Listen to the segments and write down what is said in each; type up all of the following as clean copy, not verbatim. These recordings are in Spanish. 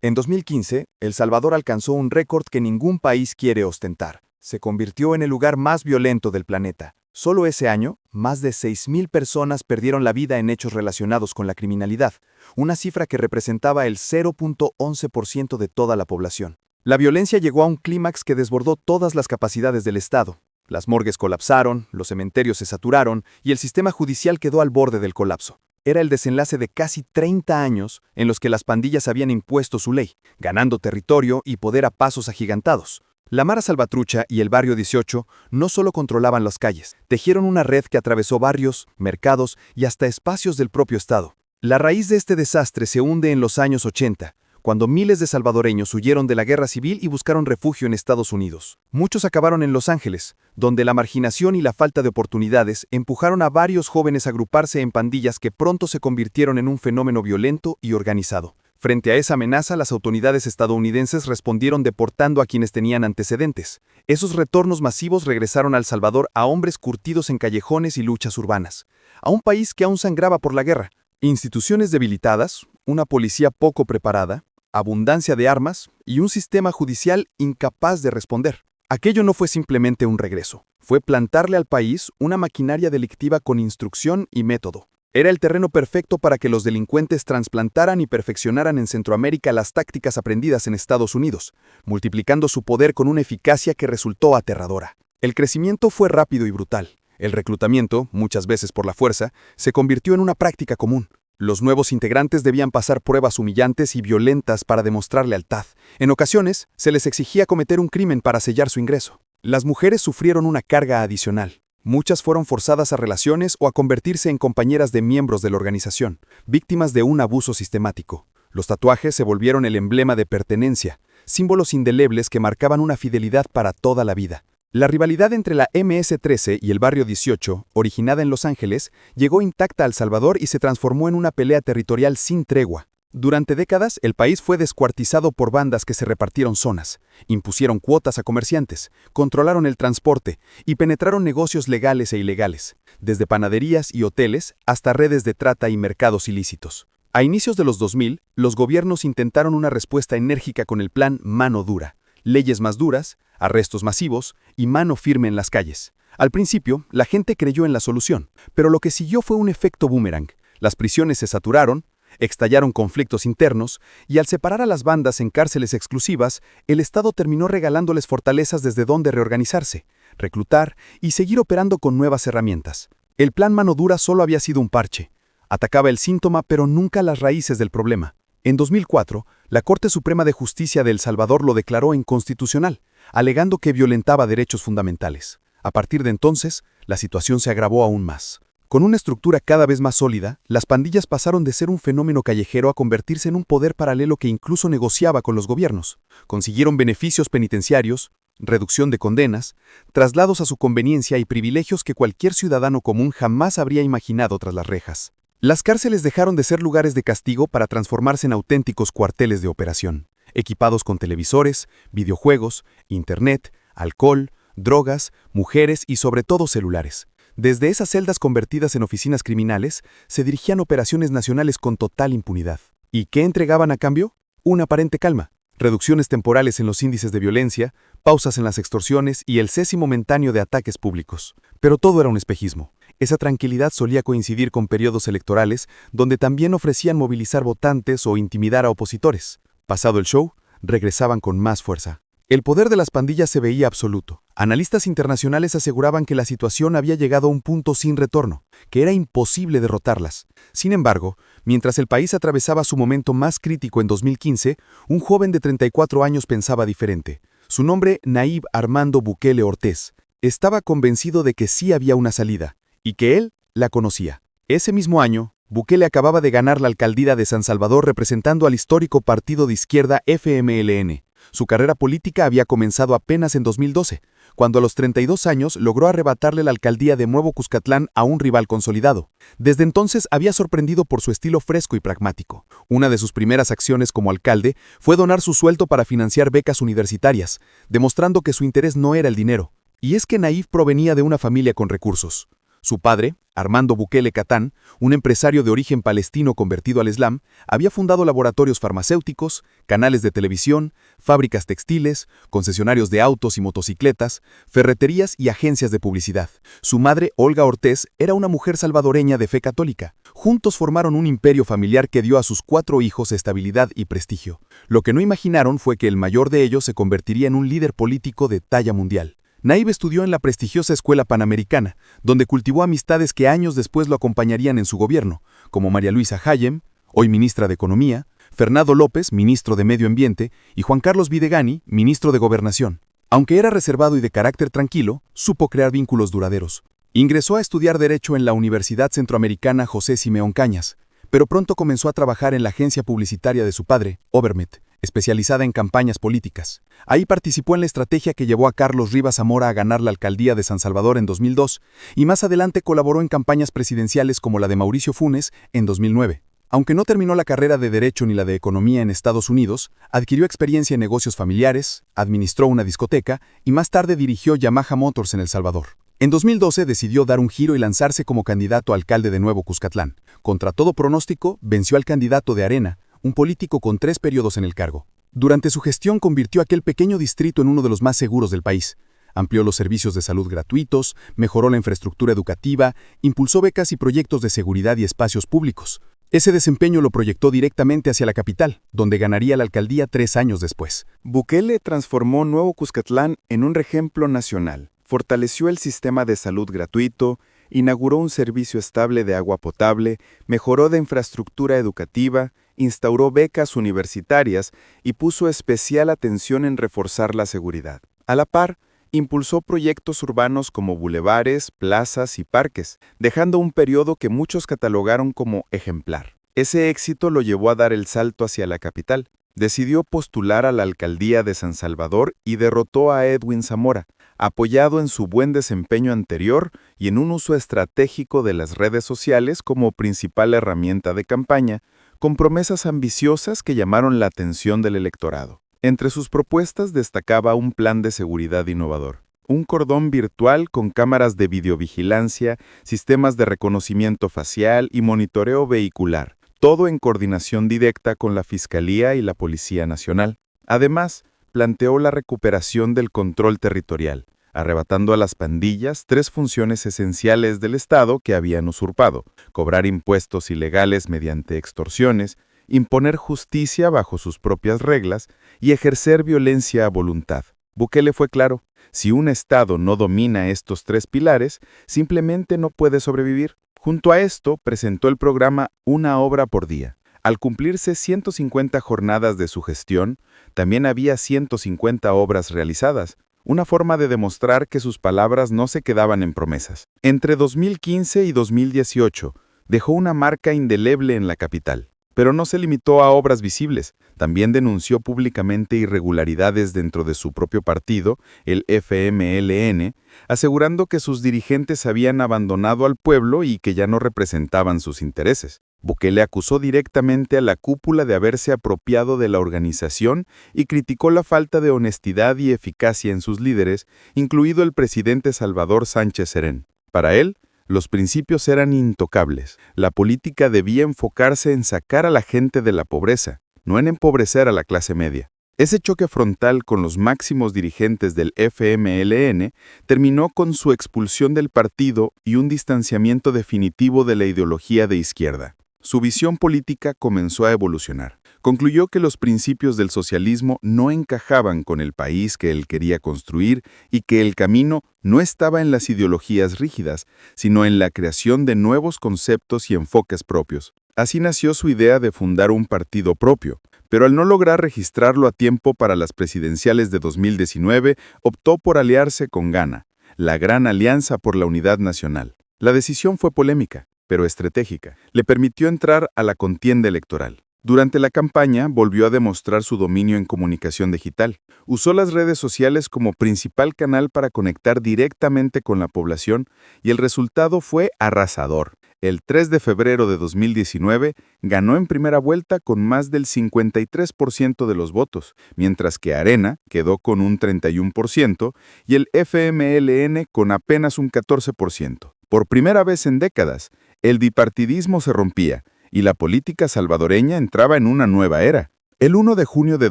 En 2015, El Salvador alcanzó un récord que ningún país quiere ostentar. Se convirtió en el lugar más violento del planeta. Solo ese año, más de 6.000 personas perdieron la vida en hechos relacionados con la criminalidad, una cifra que representaba el 0.11% de toda la población. La violencia llegó a un clímax que desbordó todas las capacidades del Estado. Las morgues colapsaron, los cementerios se saturaron y el sistema judicial quedó al borde del colapso. Era el desenlace de casi 30 años en los que las pandillas habían impuesto su ley, ganando territorio y poder a pasos agigantados. La Mara Salvatrucha y el Barrio 18 no solo controlaban las calles, tejieron una red que atravesó barrios, mercados y hasta espacios del propio Estado. La raíz de este desastre se hunde en los años 80, cuando miles de salvadoreños huyeron de la guerra civil y buscaron refugio en Estados Unidos. Muchos acabaron en Los Ángeles, donde la marginación y la falta de oportunidades empujaron a varios jóvenes a agruparse en pandillas que pronto se convirtieron en un fenómeno violento y organizado. Frente a esa amenaza, las autoridades estadounidenses respondieron deportando a quienes tenían antecedentes. Esos retornos masivos regresaron a El Salvador a hombres curtidos en callejones y luchas urbanas, a un país que aún sangraba por la guerra. Instituciones debilitadas, una policía poco preparada, abundancia de armas y un sistema judicial incapaz de responder. Aquello no fue simplemente un regreso, fue plantarle al país una maquinaria delictiva con instrucción y método. Era el terreno perfecto para que los delincuentes trasplantaran y perfeccionaran en Centroamérica las tácticas aprendidas en Estados Unidos, multiplicando su poder con una eficacia que resultó aterradora. El crecimiento fue rápido y brutal. El reclutamiento, muchas veces por la fuerza, se convirtió en una práctica común. Los nuevos integrantes debían pasar pruebas humillantes y violentas para demostrar lealtad. En ocasiones, se les exigía cometer un crimen para sellar su ingreso. Las mujeres sufrieron una carga adicional. Muchas fueron forzadas a relaciones o a convertirse en compañeras de miembros de la organización, víctimas de un abuso sistemático. Los tatuajes se volvieron el emblema de pertenencia, símbolos indelebles que marcaban una fidelidad para toda la vida. La rivalidad entre la MS-13 y el Barrio 18, originada en Los Ángeles, llegó intacta a El Salvador y se transformó en una pelea territorial sin tregua. Durante décadas, el país fue descuartizado por bandas que se repartieron zonas, impusieron cuotas a comerciantes, controlaron el transporte y penetraron negocios legales e ilegales, desde panaderías y hoteles hasta redes de trata y mercados ilícitos. A inicios de los 2000, los gobiernos intentaron una respuesta enérgica con el plan Mano Dura, leyes más duras, arrestos masivos y mano firme en las calles. Al principio, la gente creyó en la solución, pero lo que siguió fue un efecto boomerang. Las prisiones se saturaron, estallaron conflictos internos, y al separar a las bandas en cárceles exclusivas, el Estado terminó regalándoles fortalezas desde donde reorganizarse, reclutar y seguir operando con nuevas herramientas. El plan Mano Dura solo había sido un parche. Atacaba el síntoma, pero nunca las raíces del problema. En 2004, la Corte Suprema de Justicia de El Salvador lo declaró inconstitucional, alegando que violentaba derechos fundamentales. A partir de entonces, la situación se agravó aún más. Con una estructura cada vez más sólida, las pandillas pasaron de ser un fenómeno callejero a convertirse en un poder paralelo que incluso negociaba con los gobiernos. Consiguieron beneficios penitenciarios, reducción de condenas, traslados a su conveniencia y privilegios que cualquier ciudadano común jamás habría imaginado tras las rejas. Las cárceles dejaron de ser lugares de castigo para transformarse en auténticos cuarteles de operación, equipados con televisores, videojuegos, internet, alcohol, drogas, mujeres y sobre todo celulares. Desde esas celdas convertidas en oficinas criminales, se dirigían operaciones nacionales con total impunidad. ¿Y qué entregaban a cambio? Una aparente calma, reducciones temporales en los índices de violencia, pausas en las extorsiones y el cese momentáneo de ataques públicos. Pero todo era un espejismo. Esa tranquilidad solía coincidir con periodos electorales, donde también ofrecían movilizar votantes o intimidar a opositores. Pasado el show, regresaban con más fuerza. El poder de las pandillas se veía absoluto. Analistas internacionales aseguraban que la situación había llegado a un punto sin retorno, que era imposible derrotarlas. Sin embargo, mientras el país atravesaba su momento más crítico en 2015, un joven de 34 años pensaba diferente. Su nombre, Nayib Armando Bukele Ortiz, estaba convencido de que sí había una salida, y que él la conocía. Ese mismo año, Bukele acababa de ganar la alcaldía de San Salvador representando al histórico partido de izquierda FMLN. Su carrera política había comenzado apenas en 2012, cuando a los 32 años logró arrebatarle la alcaldía de Nuevo Cuscatlán a un rival consolidado. Desde entonces había sorprendido por su estilo fresco y pragmático. Una de sus primeras acciones como alcalde fue donar su sueldo para financiar becas universitarias, demostrando que su interés no era el dinero. Y es que Nayib provenía de una familia con recursos. Su padre, Armando Bukele Catán, un empresario de origen palestino convertido al Islam, había fundado laboratorios farmacéuticos, canales de televisión, fábricas textiles, concesionarios de autos y motocicletas, ferreterías y agencias de publicidad. Su madre, Olga Ortiz, era una mujer salvadoreña de fe católica. Juntos formaron un imperio familiar que dio a sus 4 hijos estabilidad y prestigio. Lo que no imaginaron fue que el mayor de ellos se convertiría en un líder político de talla mundial. Nayib estudió en la prestigiosa Escuela Panamericana, donde cultivó amistades que años después lo acompañarían en su gobierno, como María Luisa Hayem, hoy ministra de Economía, Fernando López, ministro de Medio Ambiente, y Juan Carlos Videgani, ministro de Gobernación. Aunque era reservado y de carácter tranquilo, supo crear vínculos duraderos. Ingresó a estudiar Derecho en la Universidad Centroamericana José Simeón Cañas, pero pronto comenzó a trabajar en la agencia publicitaria de su padre, Obermet, especializada en campañas políticas. Ahí participó en la estrategia que llevó a Carlos Rivas Zamora a ganar la alcaldía de San Salvador en 2002, y más adelante colaboró en campañas presidenciales como la de Mauricio Funes en 2009. Aunque no terminó la carrera de Derecho ni la de Economía en Estados Unidos, adquirió experiencia en negocios familiares, administró una discoteca y más tarde dirigió Yamaha Motors en El Salvador. En 2012 decidió dar un giro y lanzarse como candidato a alcalde de Nuevo Cuscatlán. Contra todo pronóstico, venció al candidato de Arena, un político con 3 periodos en el cargo. Durante su gestión convirtió aquel pequeño distrito en uno de los más seguros del país. Amplió los servicios de salud gratuitos, mejoró la infraestructura educativa, impulsó becas y proyectos de seguridad y espacios públicos. Ese desempeño lo proyectó directamente hacia la capital, donde ganaría la alcaldía 3 años después. Bukele transformó Nuevo Cuscatlán en un ejemplo nacional. Fortaleció el sistema de salud gratuito, inauguró un servicio estable de agua potable, mejoró de infraestructura educativa, instauró becas universitarias y puso especial atención en reforzar la seguridad. A la par, impulsó proyectos urbanos como bulevares, plazas y parques, dejando un periodo que muchos catalogaron como ejemplar. Ese éxito lo llevó a dar el salto hacia la capital. Decidió postular a la alcaldía de San Salvador y derrotó a Edwin Zamora, apoyado en su buen desempeño anterior y en un uso estratégico de las redes sociales como principal herramienta de campaña, con promesas ambiciosas que llamaron la atención del electorado. Entre sus propuestas destacaba un plan de seguridad innovador, un cordón virtual con cámaras de videovigilancia, sistemas de reconocimiento facial y monitoreo vehicular, todo en coordinación directa con la Fiscalía y la Policía Nacional. Además, planteó la recuperación del control territorial, arrebatando a las pandillas 3 funciones esenciales del Estado que habían usurpado: cobrar impuestos ilegales mediante extorsiones, imponer justicia bajo sus propias reglas y ejercer violencia a voluntad. Bukele fue claro: si un Estado no domina estos 3 pilares, simplemente no puede sobrevivir. Junto a esto, presentó el programa Una obra por día. Al cumplirse 150 jornadas de su gestión, también había 150 obras realizadas, una forma de demostrar que sus palabras no se quedaban en promesas. Entre 2015 y 2018, dejó una marca indeleble en la capital. Pero no se limitó a obras visibles, también denunció públicamente irregularidades dentro de su propio partido, el FMLN, asegurando que sus dirigentes habían abandonado al pueblo y que ya no representaban sus intereses. Bukele acusó directamente a la cúpula de haberse apropiado de la organización y criticó la falta de honestidad y eficacia en sus líderes, incluido el presidente Salvador Sánchez Serén. Para él, los principios eran intocables. La política debía enfocarse en sacar a la gente de la pobreza, no en empobrecer a la clase media. Ese choque frontal con los máximos dirigentes del FMLN terminó con su expulsión del partido y un distanciamiento definitivo de la ideología de izquierda. Su visión política comenzó a evolucionar. Concluyó que los principios del socialismo no encajaban con el país que él quería construir y que el camino no estaba en las ideologías rígidas, sino en la creación de nuevos conceptos y enfoques propios. Así nació su idea de fundar un partido propio, pero al no lograr registrarlo a tiempo para las presidenciales de 2019, optó por aliarse con Gana, la Gran Alianza por la Unidad Nacional. La decisión fue polémica, pero estratégica. Le permitió entrar a la contienda electoral. Durante la campaña, volvió a demostrar su dominio en comunicación digital. Usó las redes sociales como principal canal para conectar directamente con la población y el resultado fue arrasador. El 3 de febrero de 2019, ganó en primera vuelta con más del 53% de los votos, mientras que Arena quedó con un 31% y el FMLN con apenas un 14%. Por primera vez en décadas, el bipartidismo se rompía y la política salvadoreña entraba en una nueva era. El 1 de junio de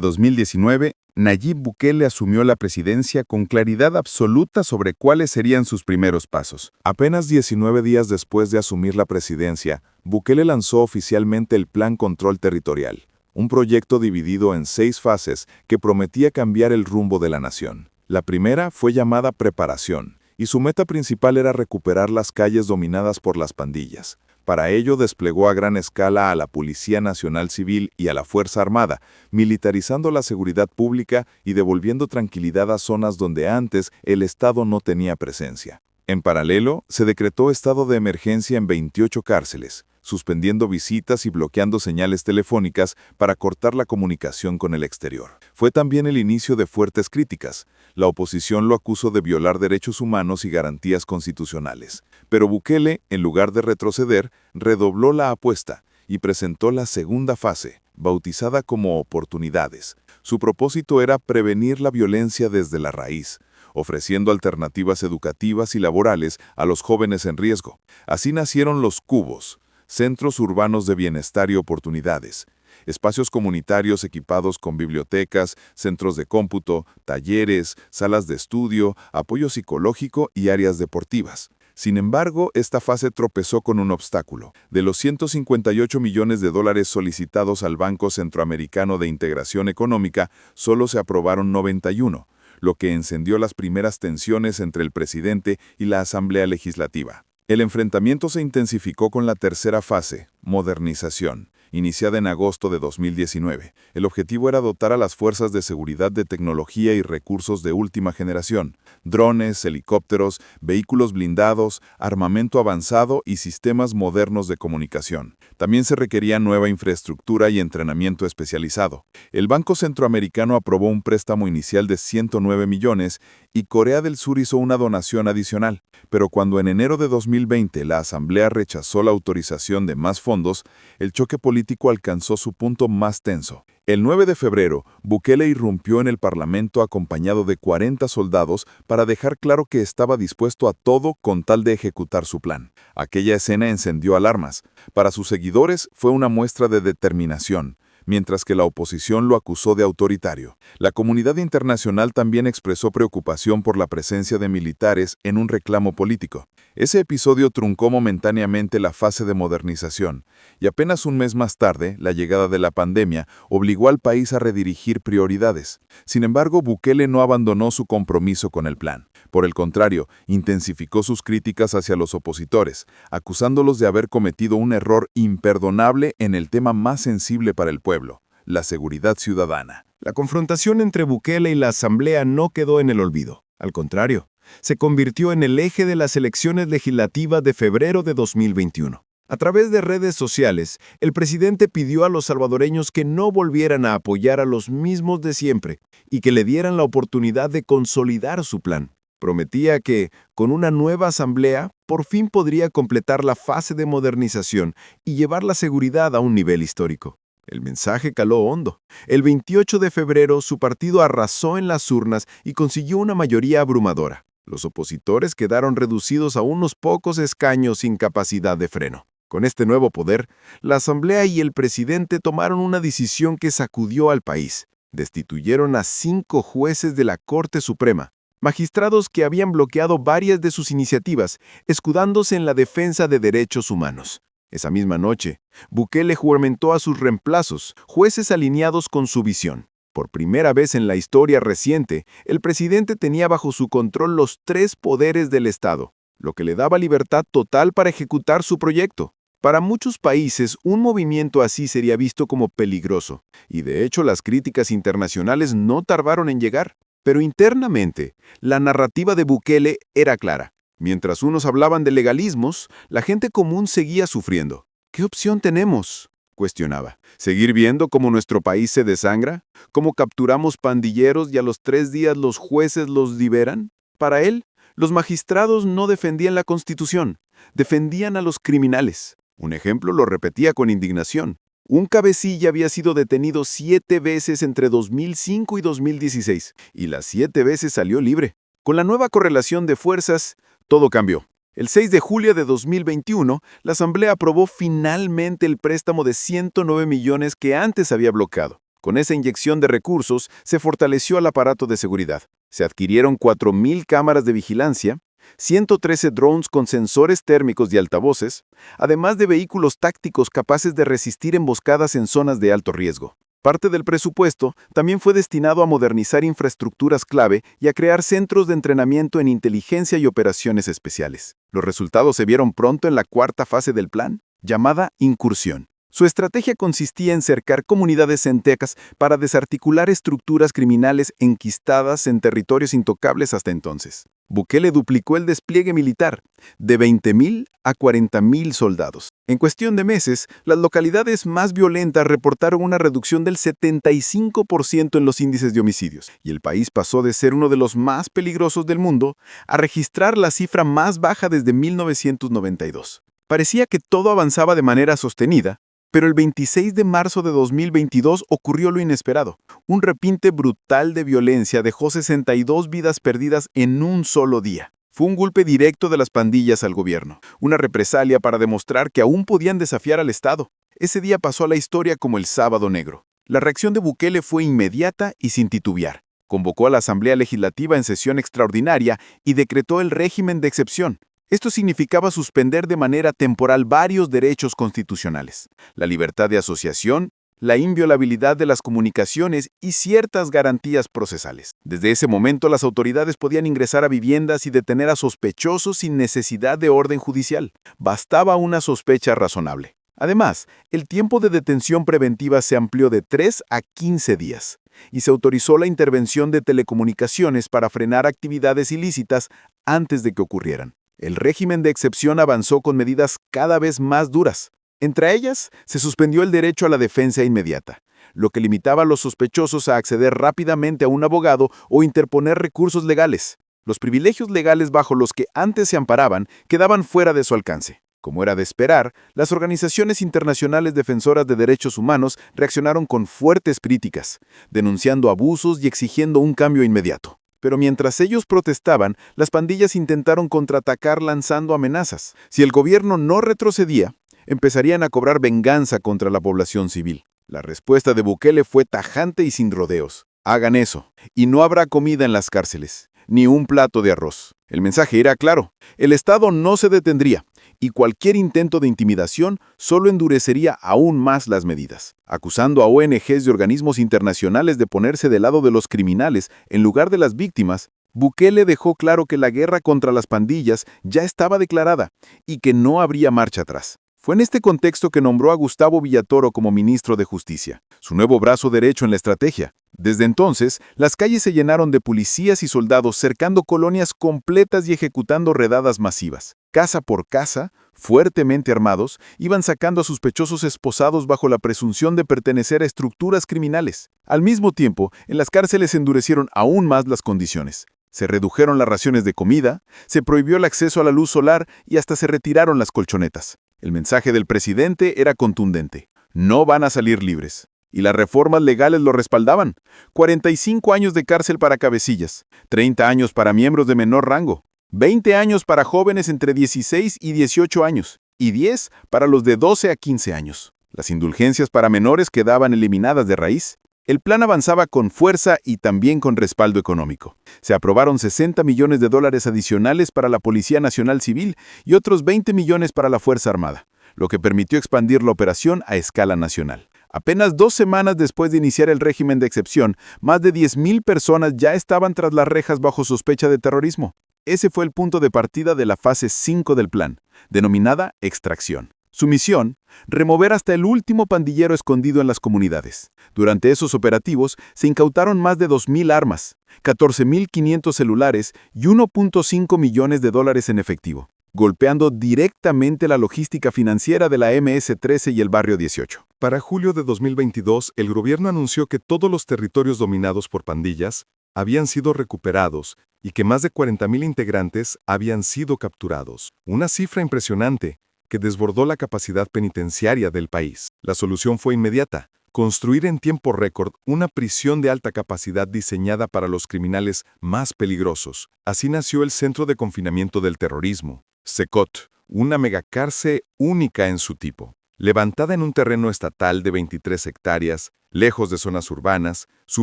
2019, Nayib Bukele asumió la presidencia con claridad absoluta sobre cuáles serían sus primeros pasos. Apenas 19 días después de asumir la presidencia, Bukele lanzó oficialmente el Plan Control Territorial, un proyecto dividido en 6 fases que prometía cambiar el rumbo de la nación. La primera fue llamada Preparación, y su meta principal era recuperar las calles dominadas por las pandillas. Para ello desplegó a gran escala a la Policía Nacional Civil y a la Fuerza Armada, militarizando la seguridad pública y devolviendo tranquilidad a zonas donde antes el Estado no tenía presencia. En paralelo, se decretó estado de emergencia en 28 cárceles, suspendiendo visitas y bloqueando señales telefónicas para cortar la comunicación con el exterior. Fue también el inicio de fuertes críticas. La oposición lo acusó de violar derechos humanos y garantías constitucionales. Pero Bukele, en lugar de retroceder, redobló la apuesta y presentó la segunda fase, bautizada como Oportunidades. Su propósito era prevenir la violencia desde la raíz, ofreciendo alternativas educativas y laborales a los jóvenes en riesgo. Así nacieron los CUBOS, Centros Urbanos de Bienestar y Oportunidades, espacios comunitarios equipados con bibliotecas, centros de cómputo, talleres, salas de estudio, apoyo psicológico y áreas deportivas. Sin embargo, esta fase tropezó con un obstáculo. De los 158 millones de dólares solicitados al Banco Centroamericano de Integración Económica, solo se aprobaron 91, lo que encendió las primeras tensiones entre el presidente y la Asamblea Legislativa. El enfrentamiento se intensificó con la tercera fase, Modernización, iniciada en agosto de 2019. El objetivo era dotar a las fuerzas de seguridad de tecnología y recursos de última generación, drones, helicópteros, vehículos blindados, armamento avanzado y sistemas modernos de comunicación. También se requería nueva infraestructura y entrenamiento especializado. El Banco Centroamericano aprobó un préstamo inicial de 109 millones y Corea del Sur hizo una donación adicional. Pero cuando en enero de 2020 la Asamblea rechazó la autorización de más fondos, el choque político alcanzó su punto más tenso. El 9 de febrero, Bukele irrumpió en el Parlamento acompañado de 40 soldados para dejar claro que estaba dispuesto a todo con tal de ejecutar su plan. Aquella escena encendió alarmas. Para sus seguidores fue una muestra de determinación, mientras que la oposición lo acusó de autoritario. La comunidad internacional también expresó preocupación por la presencia de militares en un reclamo político. Ese episodio truncó momentáneamente la fase de modernización, y apenas un mes más tarde, la llegada de la pandemia obligó al país a redirigir prioridades. Sin embargo, Bukele no abandonó su compromiso con el plan. Por el contrario, intensificó sus críticas hacia los opositores, acusándolos de haber cometido un error imperdonable en el tema más sensible para el pueblo, la seguridad ciudadana. La confrontación entre Bukele y la Asamblea no quedó en el olvido. Al contrario, se convirtió en el eje de las elecciones legislativas de febrero de 2021. A través de redes sociales, el presidente pidió a los salvadoreños que no volvieran a apoyar a los mismos de siempre y que le dieran la oportunidad de consolidar su plan. Prometía que, con una nueva asamblea, por fin podría completar la fase de modernización y llevar la seguridad a un nivel histórico. El mensaje caló hondo. El 28 de febrero, su partido arrasó en las urnas y consiguió una mayoría abrumadora. Los opositores quedaron reducidos a unos pocos escaños sin capacidad de freno. Con este nuevo poder, la Asamblea y el presidente tomaron una decisión que sacudió al país. Destituyeron a 5 jueces de la Corte Suprema, magistrados que habían bloqueado varias de sus iniciativas, escudándose en la defensa de derechos humanos. Esa misma noche, Bukele juramentó a sus reemplazos, jueces alineados con su visión. Por primera vez en la historia reciente, el presidente tenía bajo su control los 3 poderes del Estado, lo que le daba libertad total para ejecutar su proyecto. Para muchos países, un movimiento así sería visto como peligroso, y de hecho las críticas internacionales no tardaron en llegar. Pero internamente, la narrativa de Bukele era clara. Mientras unos hablaban de legalismos, la gente común seguía sufriendo. ¿Qué opción tenemos?, cuestionaba. ¿Seguir viendo cómo nuestro país se desangra? ¿Cómo capturamos pandilleros y a los 3 días los jueces los liberan? Para él, los magistrados no defendían la Constitución, defendían a los criminales. Un ejemplo lo repetía con indignación. Un cabecilla había sido detenido 7 veces entre 2005 y 2016, y las 7 veces salió libre. Con la nueva correlación de fuerzas, todo cambió. El 6 de julio de 2021, la Asamblea aprobó finalmente el préstamo de 109 millones que antes había bloqueado. Con esa inyección de recursos, se fortaleció el aparato de seguridad. Se adquirieron 4.000 cámaras de vigilancia, 113 drones con sensores térmicos y altavoces, además de vehículos tácticos capaces de resistir emboscadas en zonas de alto riesgo. Parte del presupuesto también fue destinado a modernizar infraestructuras clave y a crear centros de entrenamiento en inteligencia y operaciones especiales. Los resultados se vieron pronto en la cuarta fase del plan, llamada incursión. Su estrategia consistía en cercar comunidades centecas para desarticular estructuras criminales enquistadas en territorios intocables hasta entonces. Bukele duplicó el despliegue militar, de 20.000 a 40.000 soldados. En cuestión de meses, las localidades más violentas reportaron una reducción del 75% en los índices de homicidios, y el país pasó de ser uno de los más peligrosos del mundo a registrar la cifra más baja desde 1992. Parecía que todo avanzaba de manera sostenida, pero el 26 de marzo de 2022 ocurrió lo inesperado. Un repunte brutal de violencia dejó 62 vidas perdidas en un solo día. Fue un golpe directo de las pandillas al gobierno, una represalia para demostrar que aún podían desafiar al Estado. Ese día pasó a la historia como el Sábado Negro. La reacción de Bukele fue inmediata y sin titubear. Convocó a la Asamblea Legislativa en sesión extraordinaria y decretó el régimen de excepción. Esto significaba suspender de manera temporal varios derechos constitucionales: la libertad de asociación, la inviolabilidad de las comunicaciones y ciertas garantías procesales. Desde ese momento, las autoridades podían ingresar a viviendas y detener a sospechosos sin necesidad de orden judicial. Bastaba una sospecha razonable. Además, el tiempo de detención preventiva se amplió de 3 a 15 días y se autorizó la intervención de telecomunicaciones para frenar actividades ilícitas antes de que ocurrieran. El régimen de excepción avanzó con medidas cada vez más duras. Entre ellas, se suspendió el derecho a la defensa inmediata, lo que limitaba a los sospechosos a acceder rápidamente a un abogado o interponer recursos legales. Los privilegios legales bajo los que antes se amparaban quedaban fuera de su alcance. Como era de esperar, las organizaciones internacionales defensoras de derechos humanos reaccionaron con fuertes críticas, denunciando abusos y exigiendo un cambio inmediato. Pero mientras ellos protestaban, las pandillas intentaron contraatacar lanzando amenazas. Si el gobierno no retrocedía, empezarían a cobrar venganza contra la población civil. La respuesta de Bukele fue tajante y sin rodeos. Hagan eso, y no habrá comida en las cárceles, ni un plato de arroz. El mensaje era claro: el Estado no se detendría, y cualquier intento de intimidación solo endurecería aún más las medidas. Acusando a ONGs y organismos internacionales de ponerse del lado de los criminales en lugar de las víctimas, Bukele dejó claro que la guerra contra las pandillas ya estaba declarada y que no habría marcha atrás. Fue en este contexto que nombró a Gustavo Villatoro como ministro de Justicia, su nuevo brazo derecho en la estrategia. Desde entonces, las calles se llenaron de policías y soldados cercando colonias completas y ejecutando redadas masivas. Casa por casa, fuertemente armados, iban sacando a sospechosos esposados bajo la presunción de pertenecer a estructuras criminales. Al mismo tiempo, en las cárceles se endurecieron aún más las condiciones. Se redujeron las raciones de comida, se prohibió el acceso a la luz solar y hasta se retiraron las colchonetas. El mensaje del presidente era contundente: no van a salir libres. Y las reformas legales lo respaldaban: 45 años de cárcel para cabecillas, 30 años para miembros de menor rango, 20 años para jóvenes entre 16 y 18 años, y 10 para los de 12 a 15 años. Las indulgencias para menores quedaban eliminadas de raíz. El plan avanzaba con fuerza y también con respaldo económico. Se aprobaron $60 millones adicionales para la Policía Nacional Civil y otros 20 millones para la Fuerza Armada, lo que permitió expandir la operación a escala nacional. Apenas 2 semanas después de iniciar el régimen de excepción, más de 10.000 personas ya estaban tras las rejas bajo sospecha de terrorismo. Ese fue el punto de partida de la fase 5 del plan, denominada extracción. Su misión: remover hasta el último pandillero escondido en las comunidades. Durante esos operativos se incautaron más de 2.000 armas, 14.500 celulares y $1.5 millones en efectivo, golpeando directamente la logística financiera de la MS-13 y el Barrio 18. Para julio de 2022, el gobierno anunció que todos los territorios dominados por pandillas habían sido recuperados y que más de 40.000 integrantes habían sido capturados. Una cifra impresionante que desbordó la capacidad penitenciaria del país. La solución fue inmediata: construir en tiempo récord una prisión de alta capacidad diseñada para los criminales más peligrosos. Así nació el Centro de Confinamiento del Terrorismo, Secot, una megacárcel única en su tipo. Levantada en un terreno estatal de 23 hectáreas, lejos de zonas urbanas, su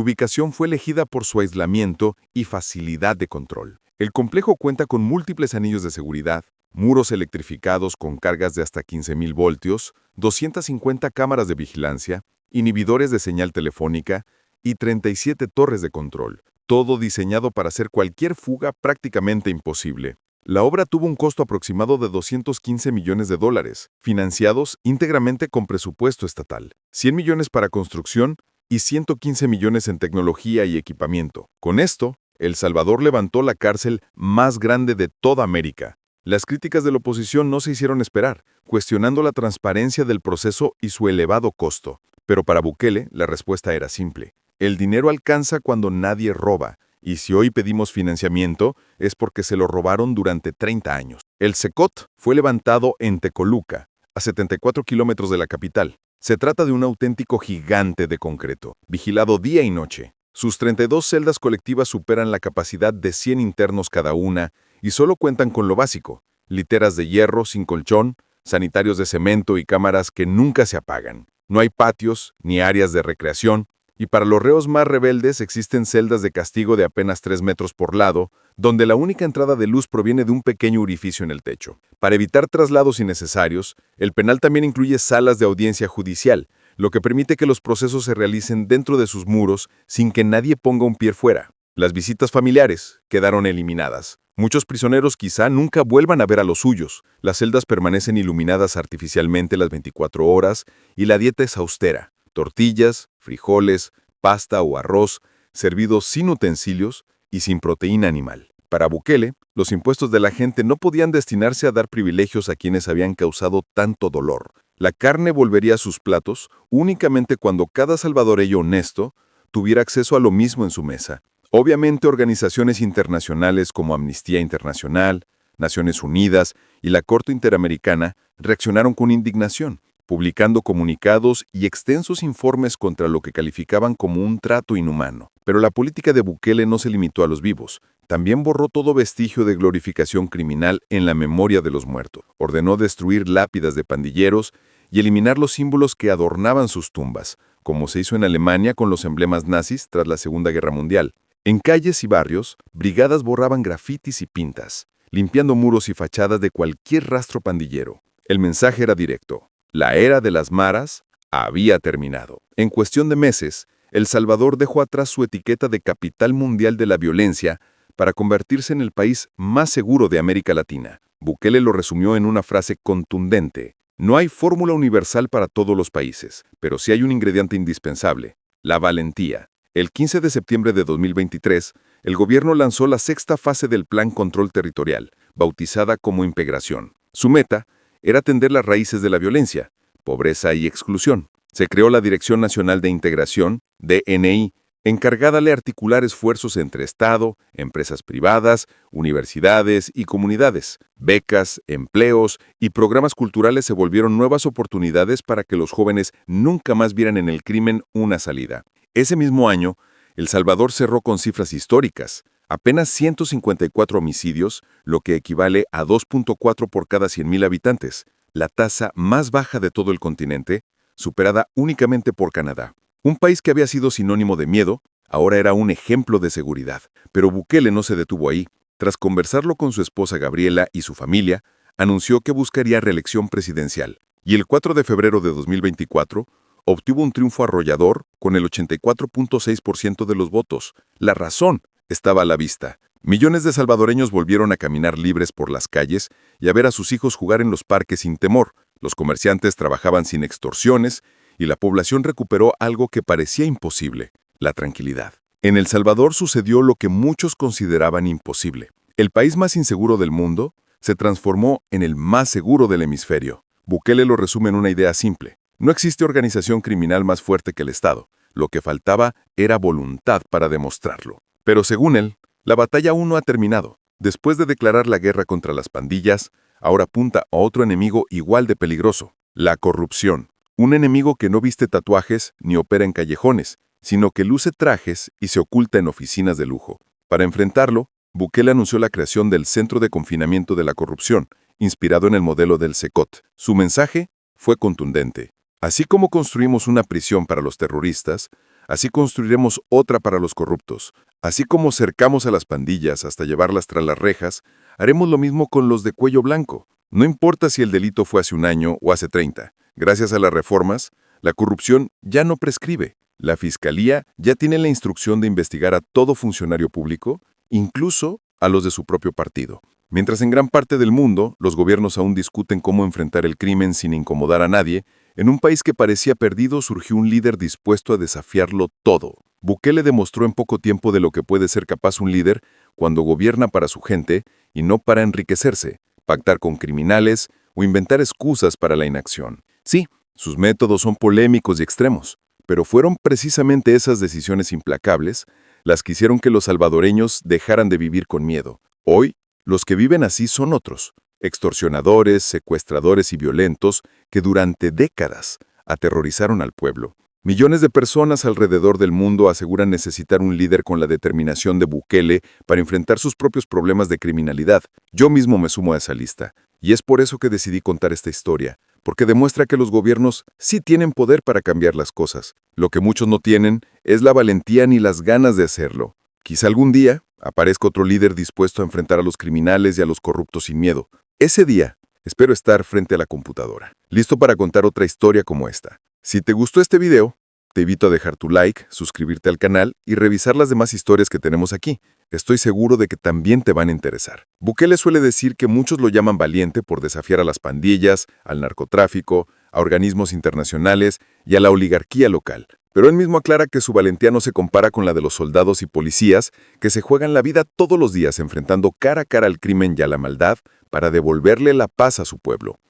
ubicación fue elegida por su aislamiento y facilidad de control. El complejo cuenta con múltiples anillos de seguridad, muros electrificados con cargas de hasta 15.000 voltios, 250 cámaras de vigilancia, inhibidores de señal telefónica y 37 torres de control, todo diseñado para hacer cualquier fuga prácticamente imposible. La obra tuvo un costo aproximado de $215 millones, financiados íntegramente con presupuesto estatal, 100 millones para construcción y 115 millones en tecnología y equipamiento. Con esto, El Salvador levantó la cárcel más grande de toda América. Las críticas de la oposición no se hicieron esperar, cuestionando la transparencia del proceso y su elevado costo. Pero para Bukele, la respuesta era simple. El dinero alcanza cuando nadie roba. Y si hoy pedimos financiamiento, es porque se lo robaron durante 30 años. El Secot fue levantado en Tecoluca, a 74 kilómetros de la capital. Se trata de un auténtico gigante de concreto, vigilado día y noche. Sus 32 celdas colectivas superan la capacidad de 100 internos cada una y solo cuentan con lo básico: literas de hierro sin colchón, sanitarios de cemento y cámaras que nunca se apagan. No hay patios ni áreas de recreación. Y para los reos más rebeldes existen celdas de castigo de apenas 3 metros por lado, donde la única entrada de luz proviene de un pequeño orificio en el techo. Para evitar traslados innecesarios, el penal también incluye salas de audiencia judicial, lo que permite que los procesos se realicen dentro de sus muros sin que nadie ponga un pie fuera. Las visitas familiares quedaron eliminadas. Muchos prisioneros quizá nunca vuelvan a ver a los suyos. Las celdas permanecen iluminadas artificialmente las 24 horas y la dieta es austera. Tortillas, frijoles, pasta o arroz, servidos sin utensilios y sin proteína animal. Para Bukele, los impuestos de la gente no podían destinarse a dar privilegios a quienes habían causado tanto dolor. La carne volvería a sus platos únicamente cuando cada salvadoreño honesto tuviera acceso a lo mismo en su mesa. Obviamente, organizaciones internacionales como Amnistía Internacional, Naciones Unidas y la Corte Interamericana reaccionaron con indignación, publicando comunicados y extensos informes contra lo que calificaban como un trato inhumano. Pero la política de Bukele no se limitó a los vivos. También borró todo vestigio de glorificación criminal en la memoria de los muertos. Ordenó destruir lápidas de pandilleros y eliminar los símbolos que adornaban sus tumbas, como se hizo en Alemania con los emblemas nazis tras la Segunda Guerra Mundial. En calles y barrios, brigadas borraban grafitis y pintas, limpiando muros y fachadas de cualquier rastro pandillero. El mensaje era directo: la era de las maras había terminado. En cuestión de meses, El Salvador dejó atrás su etiqueta de capital mundial de la violencia para convertirse en el país más seguro de América Latina. Bukele lo resumió en una frase contundente: no hay fórmula universal para todos los países, pero sí hay un ingrediente indispensable: la valentía. El 15 de septiembre de 2023, el gobierno lanzó la sexta fase del Plan Control Territorial, bautizada como Integración. Su meta era atender las raíces de la violencia, pobreza y exclusión. Se creó la Dirección Nacional de Integración, DNI, encargada de articular esfuerzos entre Estado, empresas privadas, universidades y comunidades. Becas, empleos y programas culturales se volvieron nuevas oportunidades para que los jóvenes nunca más vieran en el crimen una salida. Ese mismo año, El Salvador cerró con cifras históricas: apenas 154 homicidios, lo que equivale a 2.4 por cada 100.000 habitantes, la tasa más baja de todo el continente, superada únicamente por Canadá. Un país que había sido sinónimo de miedo, ahora era un ejemplo de seguridad. Pero Bukele no se detuvo ahí. Tras conversarlo con su esposa Gabriela y su familia, anunció que buscaría reelección presidencial. Y el 4 de febrero de 2024, obtuvo un triunfo arrollador con el 84.6% de los votos. La razón estaba a la vista. Millones de salvadoreños volvieron a caminar libres por las calles y a ver a sus hijos jugar en los parques sin temor. Los comerciantes trabajaban sin extorsiones y la población recuperó algo que parecía imposible: la tranquilidad. En El Salvador sucedió lo que muchos consideraban imposible. El país más inseguro del mundo se transformó en el más seguro del hemisferio. Bukele lo resume en una idea simple: no existe organización criminal más fuerte que el Estado. Lo que faltaba era voluntad para demostrarlo. Pero según él, la batalla aún no ha terminado. Después de declarar la guerra contra las pandillas, ahora apunta a otro enemigo igual de peligroso: la corrupción. Un enemigo que no viste tatuajes ni opera en callejones, sino que luce trajes y se oculta en oficinas de lujo. Para enfrentarlo, Bukele anunció la creación del Centro de Confinamiento de la Corrupción, inspirado en el modelo del Secot. Su mensaje fue contundente. Así como construimos una prisión para los terroristas, así construiremos otra para los corruptos. Así como cercamos a las pandillas hasta llevarlas tras las rejas, haremos lo mismo con los de cuello blanco. No importa si el delito fue hace un año o hace 30. Gracias a las reformas, la corrupción ya no prescribe. La Fiscalía ya tiene la instrucción de investigar a todo funcionario público, incluso a los de su propio partido. Mientras en gran parte del mundo los gobiernos aún discuten cómo enfrentar el crimen sin incomodar a nadie, en un país que parecía perdido surgió un líder dispuesto a desafiarlo todo. Bukele demostró en poco tiempo de lo que puede ser capaz un líder cuando gobierna para su gente y no para enriquecerse, pactar con criminales o inventar excusas para la inacción. Sí, sus métodos son polémicos y extremos, pero fueron precisamente esas decisiones implacables las que hicieron que los salvadoreños dejaran de vivir con miedo. Hoy, los que viven así son otros, extorsionadores, secuestradores y violentos que durante décadas aterrorizaron al pueblo. Millones de personas alrededor del mundo aseguran necesitar un líder con la determinación de Bukele para enfrentar sus propios problemas de criminalidad. Yo mismo me sumo a esa lista, y es por eso que decidí contar esta historia, porque demuestra que los gobiernos sí tienen poder para cambiar las cosas. Lo que muchos no tienen es la valentía ni las ganas de hacerlo. Quizá algún día aparezca otro líder dispuesto a enfrentar a los criminales y a los corruptos sin miedo. Ese día, espero estar frente a la computadora, listo para contar otra historia como esta. Si te gustó este video, te invito a dejar tu like, suscribirte al canal y revisar las demás historias que tenemos aquí. Estoy seguro de que también te van a interesar. Bukele suele decir que muchos lo llaman valiente por desafiar a las pandillas, al narcotráfico, a organismos internacionales y a la oligarquía local. Pero él mismo aclara que su valentía no se compara con la de los soldados y policías que se juegan la vida todos los días enfrentando cara a cara al crimen y a la maldad para devolverle la paz a su pueblo.